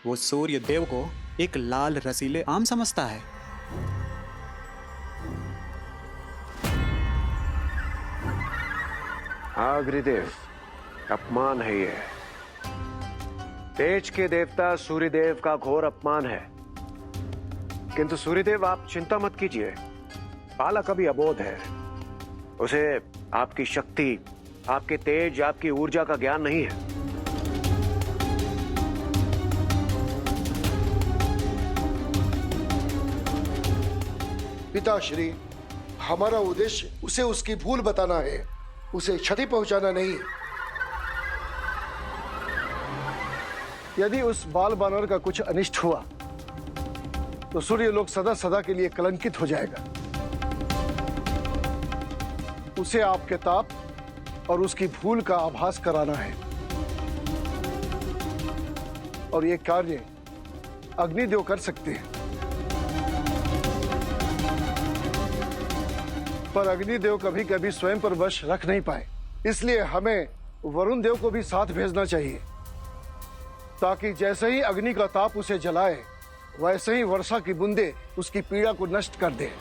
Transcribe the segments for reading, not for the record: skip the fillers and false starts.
वो सूर्य देव को एक लाल रसीले आम समझता है। हाँ अग्निदेव, अपमान है ये। तेज के देवता सूर्यदेव का घोर अपमान है। किंतु सूर्यदेव आप चिंता मत कीजिए, बालक अभी अबोध है। उसे आपकी शक्ति, आपके तेज, आपकी ऊर्जा का ज्ञान नहीं है। पिताश्री, हमारा उद्देश्य उसे उसकी भूल बताना है, उसे क्षति पहुंचाना नहीं। यदि उस बाल बानर का कुछ अनिष्ट हुआ तो सूर्यलोक सदा सदा के लिए कलंकित हो जाएगा। उसे आपके ताप और उसकी भूल का आभास कराना है, और ये कार्य अग्निदेव कर सकते हैं। पर अग्निदेव कभी कभी स्वयं पर वश रख नहीं पाए, इसलिए हमें वरुण देव को भी साथ भेजना चाहिए, ताकि जैसे ही अग्नि का ताप उसे जलाए वैसे ही वर्षा की बूंदें उसकी पीड़ा को नष्ट कर दे।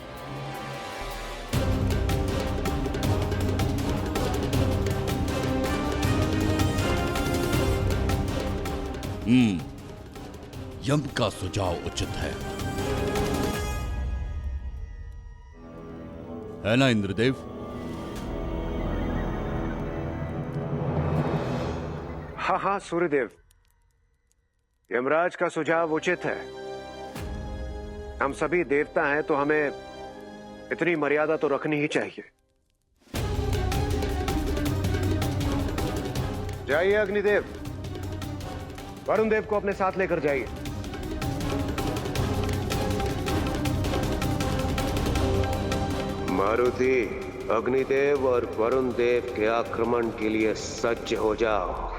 यम का सुझाव उचित है ना इंद्रदेव? हाँ हाँ सूर्यदेव, यमराज का सुझाव उचित है। हम सभी देवता हैं तो हमें इतनी मर्यादा तो रखनी ही चाहिए। जाइए अग्निदेव, वरुण देव को अपने साथ लेकर जाइए। मारुति, अग्निदेव और वरुण देव के आक्रमण के लिए सज्ज हो जाओ।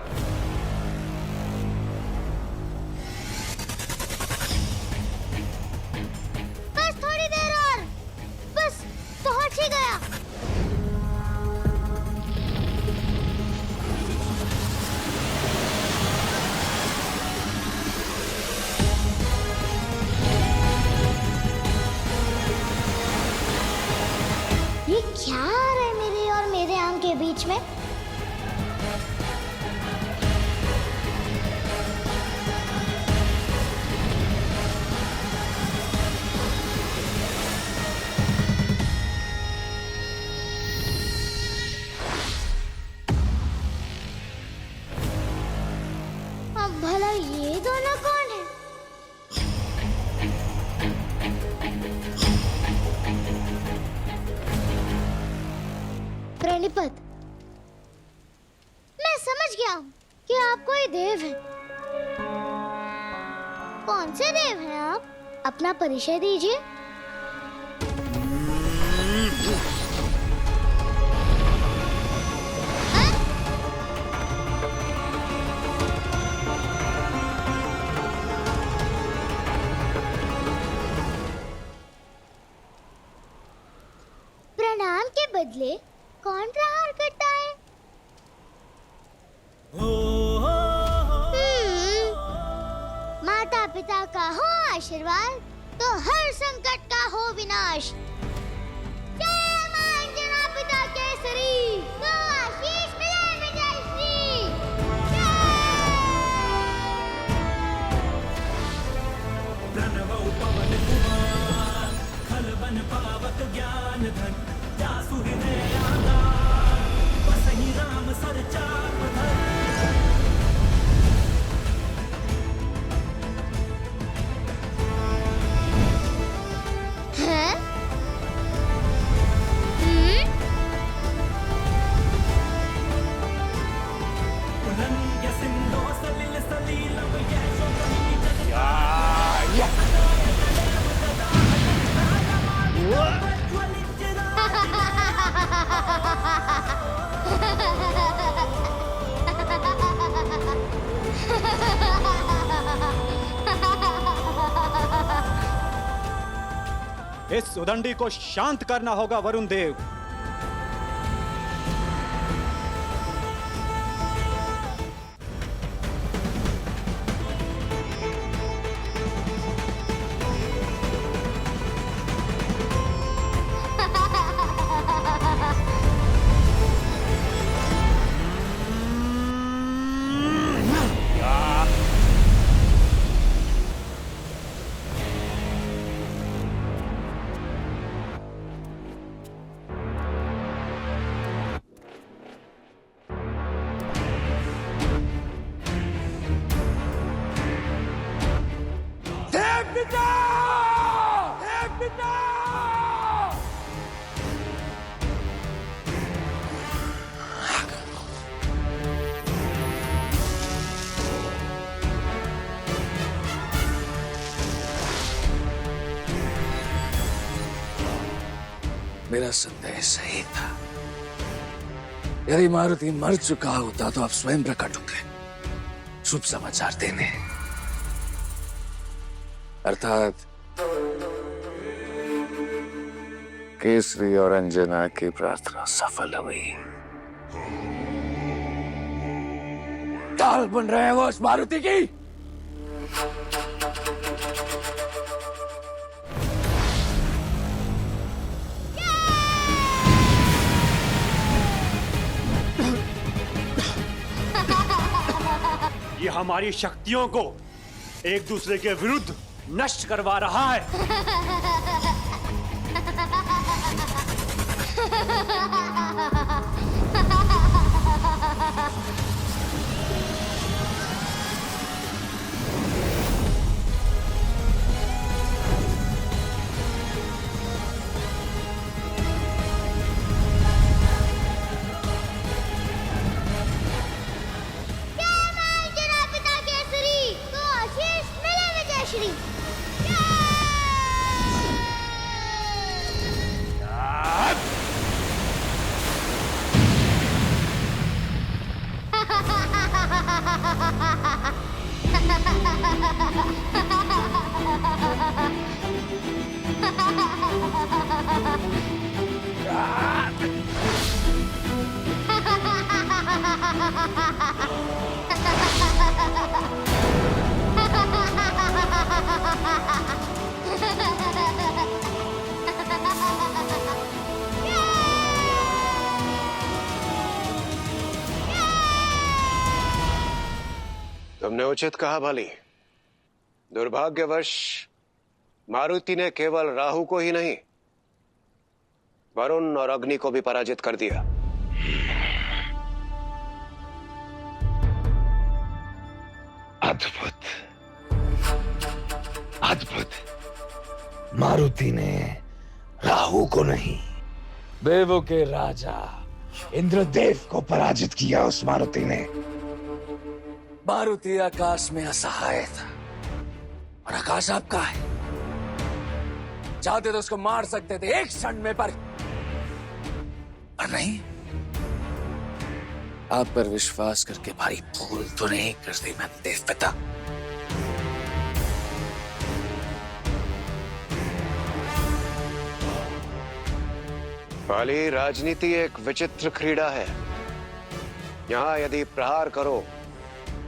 बस थोड़ी देर और, बस पहुंच ही गया। ये क्या आ रहा है मेरे और मेरे आम के बीच में? अब भला ये दोनों कौन है? प्रणिपत, मैं समझ गया हूँ कि आप कोई देव हैं। कौन से देव हैं आप? अपना परिचय दीजिए। प्रणाम के बदले कौन प्रहार करता है? माता पिता का हो आशीर्वाद तो हर संकट का हो विनाश। जय मां अंजना पिता केसरी, तो आशीष मिले विजयश्री। प्रणवौ पवन कुमार, खलबन पावक ज्ञान धन, जासु हृदय आधार, बसहि राम सर चाप धर। हैं? उल्लंघ्य सिंधो सलिल सलीलम यशो कहि जग इस उदंडी को शांत करना होगा वरुण देव। पिता! हे पिता! मेरा संदेह सही था। यदि मारुति मर चुका होता तो आप स्वयं प्रकट होते शुभ समाचार देने, अर्थात केसरी और अंजना की प्रार्थना सफल हुई। दाल बन रहे हैं वो उस मारुति की। ये हमारी शक्तियों को एक दूसरे के विरुद्ध नष्ट करवा रहा है। तुमने उचित कहा भाली। दुर्भाग्यवश मारुति ने केवल राहु को ही नहीं, वरुण और अग्नि को भी पराजित कर दिया। अद्भुत, अद्भुत। मारुति ने राहु को नहीं, देवों के राजा इंद्रदेव को पराजित किया उस मारुति ने। मारुति आकाश में असहाय था और आकाश आपका है। चाहते तो उसको मार सकते थे एक क्षण में, पर नहीं। आप पर विश्वास करके भारी भूल तो नहीं कर दी मैं देव पिता। भाली, राजनीति एक विचित्र क्रीड़ा है। यहां यदि प्रहार करो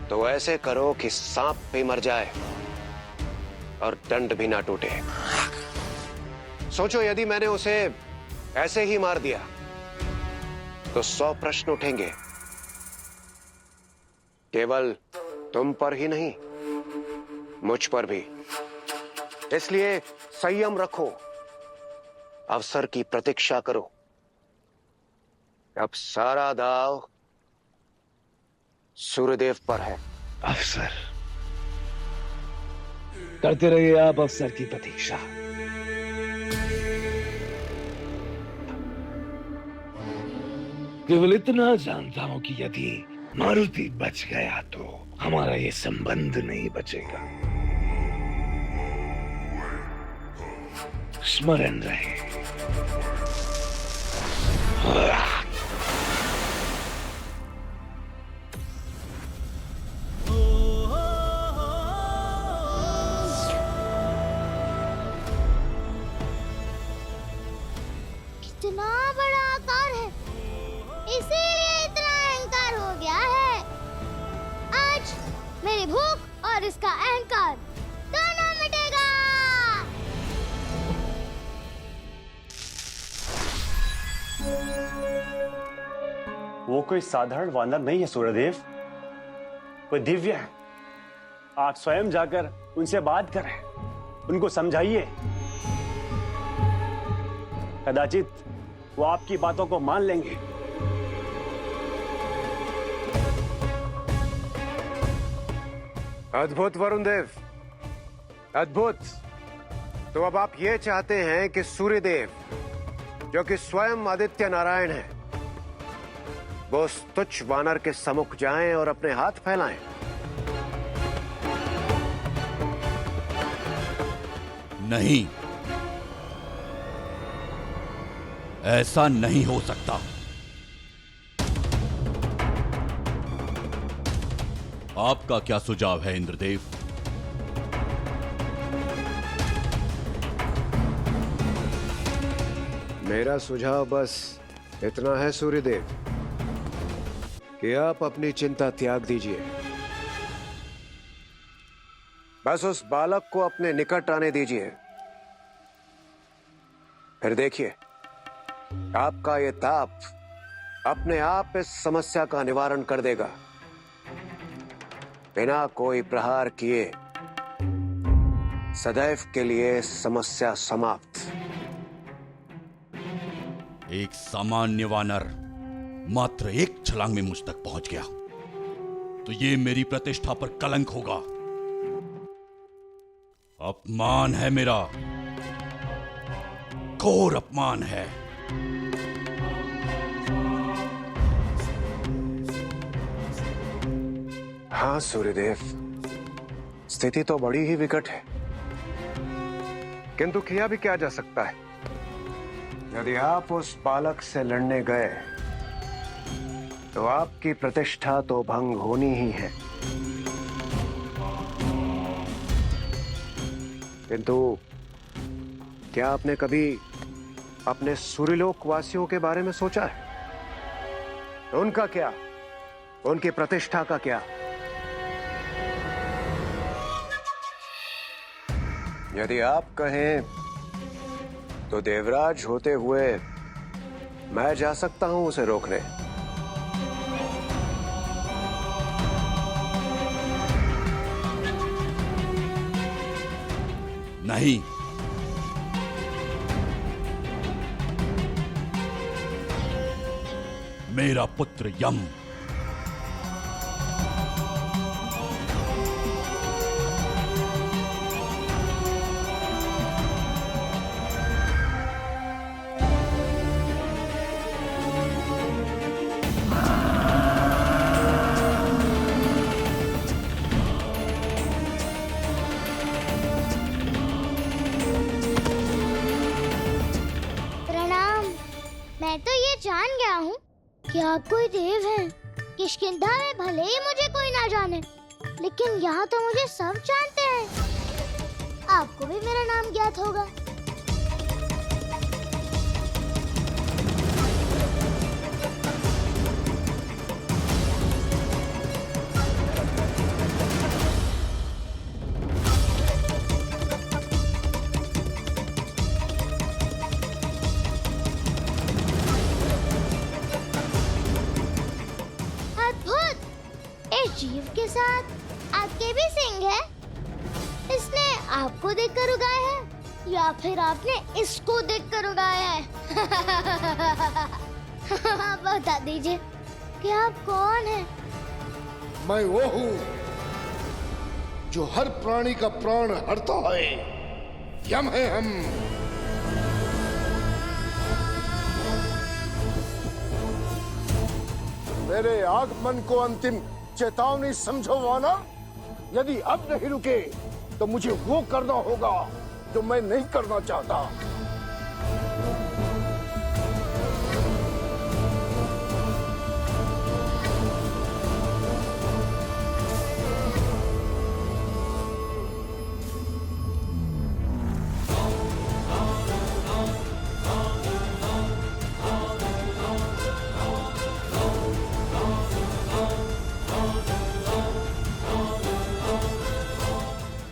तो ऐसे करो कि सांप भी मर जाए और दंड भी ना टूटे। सोचो, यदि मैंने उसे ऐसे ही मार दिया तो 100 प्रश्न उठेंगे, केवल तुम पर ही नहीं, मुझ पर भी। इसलिए संयम रखो, अवसर की प्रतीक्षा करो। अब सारा दाव सूर्यदेव पर है। अवसर करते रहिए आप अवसर की प्रतीक्षा। केवल इतना जानता हूं कि यदि मारुति बच गया तो हमारा ये संबंध नहीं बचेगा। स्मरण रहे। कितना बड़ा आकार है, इसीलिए इतना अहंकार हो गया है। आज मेरी भूख और इसका अहंकार दोनों मिटेगा। वो कोई साधारण वानर नहीं है सूर्यदेव, वो दिव्य है। आप स्वयं जाकर उनसे बात करें, उनको समझाइए। कदाचित वो आपकी बातों को मान लेंगे। अद्भुत वरुण देव, अद्भुत। तो अब आप ये चाहते हैं कि सूर्यदेव, जो कि स्वयं आदित्य नारायण है, वो उस तुच्छ वानर के सम्मुख जाएं और अपने हाथ फैलाएं। नहीं, ऐसा नहीं हो सकता। आपका क्या सुझाव है इंद्रदेव? मेरा सुझाव बस इतना है सूर्यदेव कि आप अपनी चिंता त्याग दीजिए। बस उस बालक को अपने निकट आने दीजिए। फिर देखिए, आपका ये ताप अपने आप इस समस्या का निवारण कर देगा। बिना कोई प्रहार किए सदैव के लिए समस्या समाप्त। एक सामान्य वानर मात्र एक छलांग में मुझ तक पहुंच गया तो ये मेरी प्रतिष्ठा पर कलंक होगा, अपमान है मेरा, घोर अपमान है। हाँ सूर्यदेव, स्थिति तो बड़ी ही विकट है, किंतु किया भी क्या जा सकता है। यदि आप उस बालक से लड़ने गए तो आपकी प्रतिष्ठा तो भंग होनी ही है। किंतु क्या आपने कभी अपने सूर्यलोक वासियों के बारे में सोचा है? उनका क्या, उनकी प्रतिष्ठा का क्या? यदि आप कहें तो देवराज होते हुए मैं जा सकता हूं उसे रोकने। नहीं, मेरा पुत्र यम मैं तो ये जान गया हूँ कि आप कोई देव हैं। किष्किंधा में भले ही मुझे कोई ना जाने, लेकिन यहाँ तो मुझे सब जानते हैं। आपको भी मेरा नाम ज्ञात होगा। जीव के साथ आपके भी सिंग है। इसने आपको देखकर उगाया है या फिर आपने इसको देखकर उगाया है? बता दीजिए कि आप कौन हैं? मैं वो हूँ जो हर प्राणी का प्राण हरता है। यम है हम। मेरे आगमन को अंतिम चेतावनी समझो वानर। यदि अब नहीं रुके तो मुझे वो करना होगा जो मैं नहीं करना चाहता।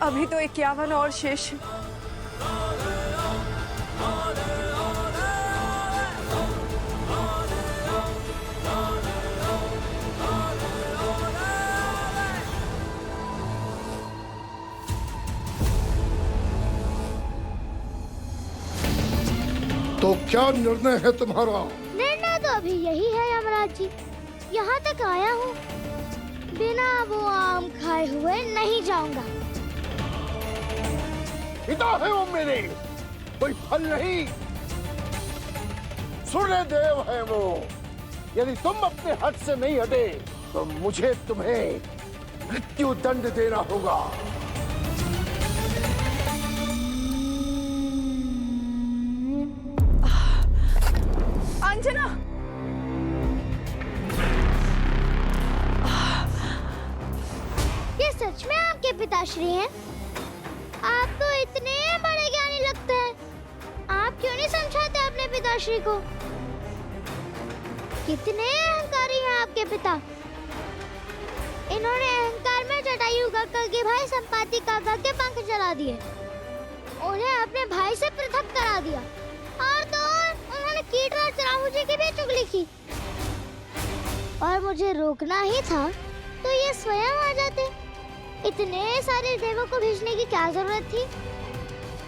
अभी तो 51 और शेष है। तो क्या निर्णय है तुम्हारा? निर्णय तो अभी यही है यमराज जी। यहाँ तक आया हूँ, बिना वो आम खाए हुए नहीं जाऊंगा। पिता है वो मेरे, कोई फल नहीं। सूर्यदेव है वो। यदि तुम अपने हद से नहीं हटे तो मुझे तुम्हें मृत्यु दंड देना होगा। अंजना, ये सच में आपके पिताश्री हैं? आप तो इतने बड़े ज्ञानी लगते हैं। आप क्यों नहीं समझाते अपने पिताश्री को? कितने अहंकारी हैं आपके पिता। इन्होंने अहंकार में जटायु काका के भाई संपाति काका के पंख जला दिए, उन्हें अपने भाई से पृथक करा दिया, और तो और उन्होंने कीटराज राहु जी की भी चुगली की। और मुझे रोकना ही था तो ये स्वयं आ जाते। इतने सारे देवों को भेजने की क्या जरूरत थी?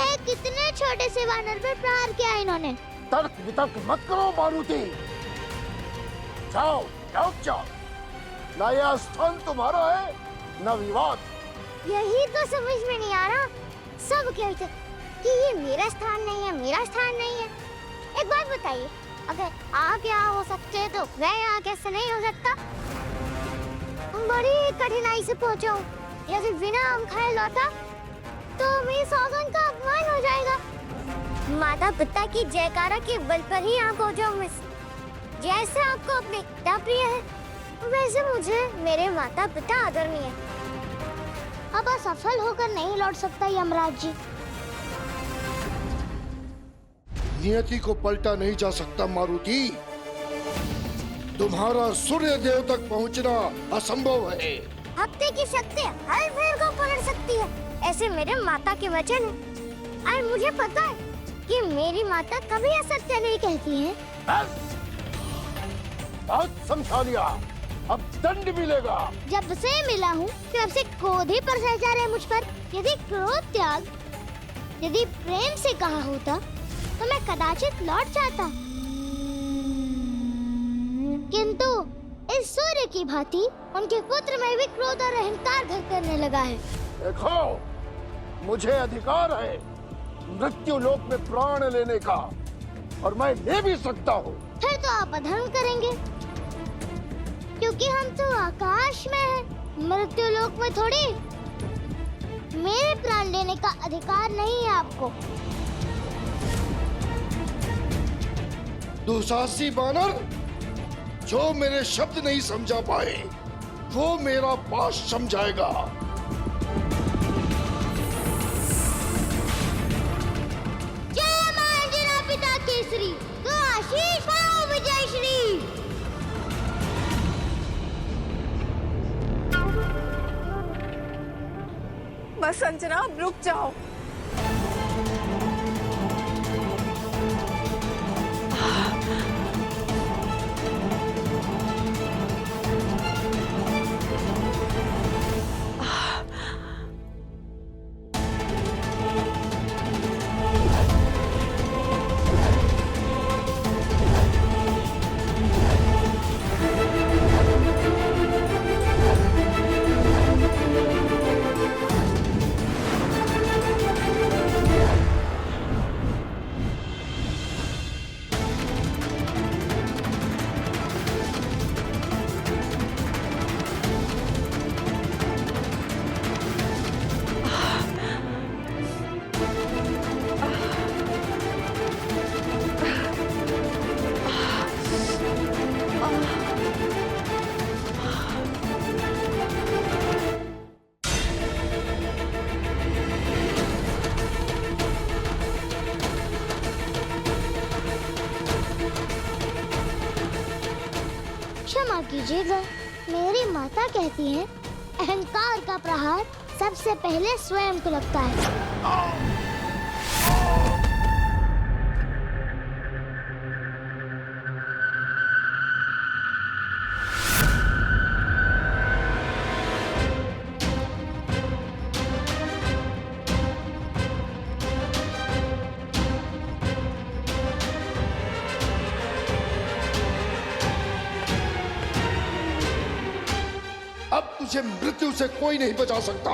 एक इतने छोटे से वानर पर प्रहार किया इन्होंने। तर्क वितर्क मत करो मारुति। जाओ जाओ जाओ, न यह स्थान तुम्हारा है न विवाद। यही तो समझ में नहीं आ रहा। सब कहते कि ये मेरा स्थान नहीं है, मेरा स्थान नहीं है। एक बात बताइए, अगर आप यहाँ हो सकते तो मैं यहाँ कैसे नहीं हो सकता? बड़ी कठिनाई से पहुँचा हूँ। यदि बिना आम खाए लौटा तो मेरी सौगंध का अपमान हो जाएगा। माता पिता की जयकारा के बल पर ही यहाँ पहुँचा हूँ। जैसे आपको अपने पिता प्रिय है, वैसे मुझे मेरे माता पिता आदरणीय है। अब असफल होकर नहीं लौट सकता यमराज जी। नियति को पलटा नहीं जा सकता मारुति। तुम्हारा सूर्य देव तक पहुंचना असंभव है। हफ्ते की शक्ति हर भेड़ को पलट सकती है, ऐसे मेरे माता के वचन है। और मुझे पता है कि मेरी माता कभी असत्य नहीं कहती है। बस बहुत समझा लिया, अब दंड मिलेगा। जब से मिला हूँ तब से क्रोध ही पर जा रहे मुझ पर। यदि क्रोध त्याग, यदि प्रेम से कहा होता तो मैं कदाचित लौट जाता, किंतु इस सूर्य की भांति उनके पुत्र में भी क्रोध और अहंकार घर करने लगा है। देखो, मुझे अधिकार है मृत्यु लोक में प्राण लेने का, और मैं ले भी सकता हूँ। फिर तो आप अधर्म करेंगे, क्योंकि हम तो आकाश में हैं, मृत्यु लोक में थोड़ी। मेरे प्राण लेने का अधिकार नहीं है आपको। दुसाहसी बानर, जो मेरे शब्द नहीं समझा पाए वो मेरा पाश समझाएगा। जय मां अंजना पिता केसरी, तो आशीष पाओ विजय श्री। बस अंजना, अब रुक जाओ। क्षमा कीजिएगा, मेरी माता कहती हैं, अहंकार का प्रहार सबसे पहले स्वयं को लगता है। अब तुझे मृत्यु से कोई नहीं बचा सकता।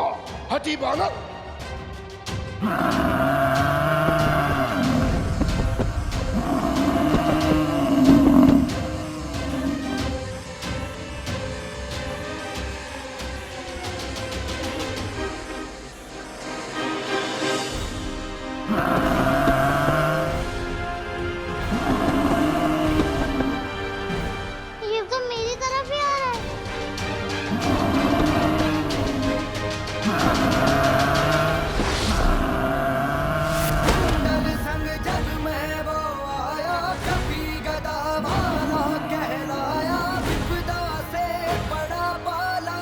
हटी बालक, ये तो मेरी तरफ ही आ रहा है। संग जग में वो आया, कभी गदा मारा कहलाया, विपदा से बड़ा पाला।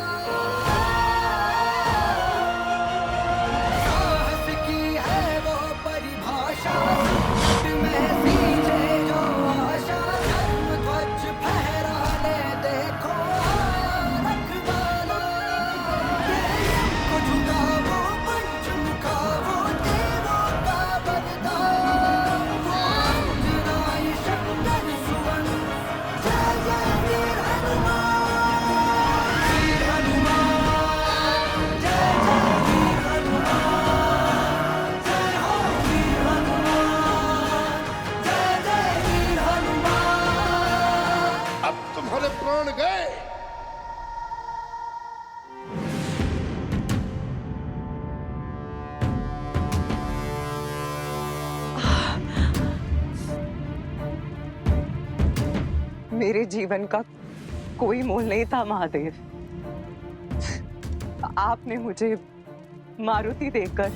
साहस की है वो परिभाषा, संकट में सींचे जो आशा, धर्म ध्वज फहराने देखो आया रखवाला। ये को झुका वो पंच मुखा, वो देवों का वरदान। अंजनाई शंकर सुवन, जय जय वीर हनुमान। वीर हनुमान, जय जय वीर हनुमान। जय हो वीर हनुमान, जय जय वीर हनुमान। अब तुम्हारे प्राण गए। मेरे जीवन का कोई मोल नहीं था महादेव। आपने मुझे मारुति देकर,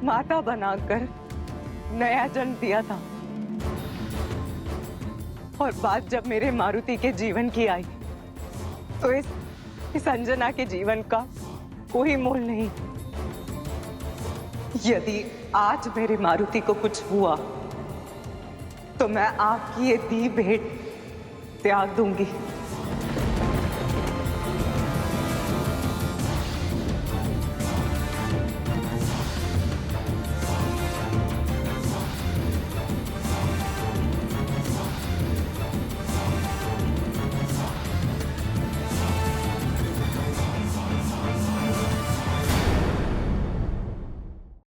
माता बनाकर नया जन्म दिया था। और बात जब मेरे मारुति के जीवन की आई, तो इस अंजना के जीवन का कोई मोल नहीं। यदि आज मेरे मारुति को कुछ हुआ, तो मैं आपकी ये दी भेंट त्याग दूंगी।